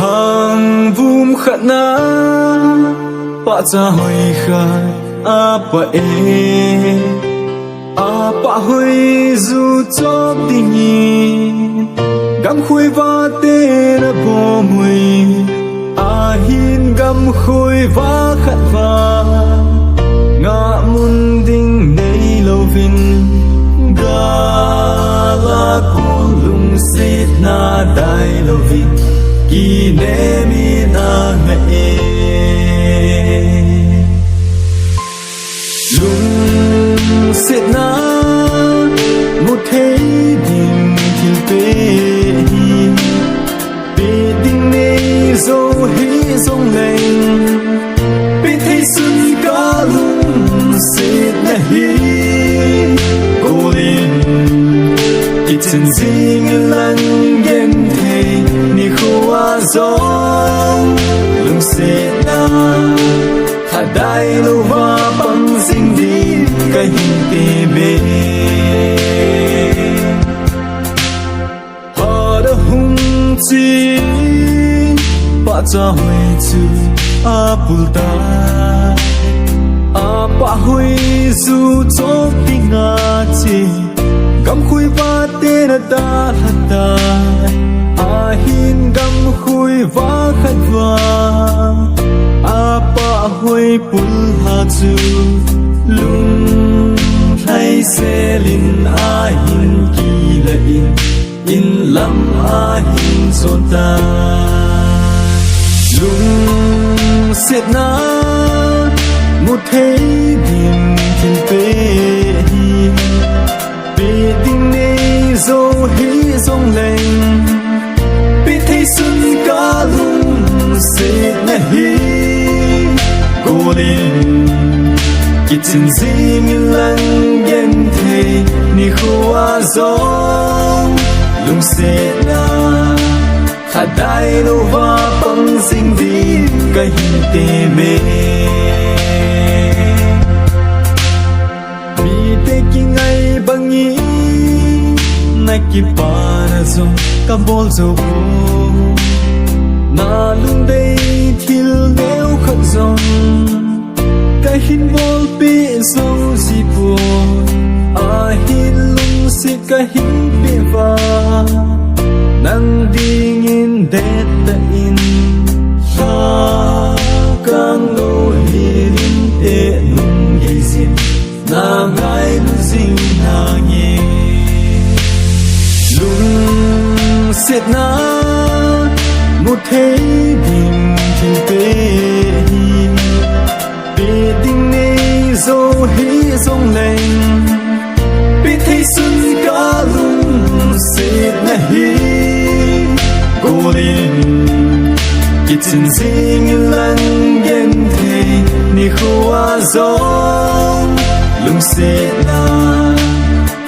hang vum khát na pa cha hoi khai pa pa hoi zu chop ding gam khui va te na bo mui hin gam khui va khát va ngã mun ding nei lo vin ga la kulung sit na dai lo vin ki ne mi na ngai lung sit na một thế đình thiên pe pe ding nei zo hi zong leng pe thấy xuân cả lung sit na hi cô lên ki chen jing lang gen the ni khoa zong lung sit na tha dai lo va bang sing di cái hình te be ha da hung chi pa cha hoi chu a pul ta a pa hoi zu chok ting a chi gam khui va te na ta ta a hin gam khui va khat va a pa hoi pul ha chu lung thay se lin a hin ki la in lam a hin son ta lung set na một thế đình thiên pe pe ding nei zo hi zong leng pe thấy xuân cả lung set na hi cô lên ki chen jing lang gen the ni khoa zong lung set na tha dai lo va bang sing di cái hình te me mi te ki ngai bang ni na ki pa na zong ka bol zo na lung dei thil neu khat zong cái hin bol pe zo ji po a hin lung sit cái hin pe va nang ding in det ta in sa kang lo hirin te nung gi sin na ngai lu zing na nge lung set na một thế đình thiên pe pe ding nei zo hi zong leng pe thấy xuân cả lung set na hi cô lên ki chen jing lang gen the ni khoa zong lung set na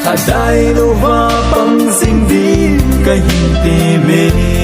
tha dai lo va bang sing di cái hình te me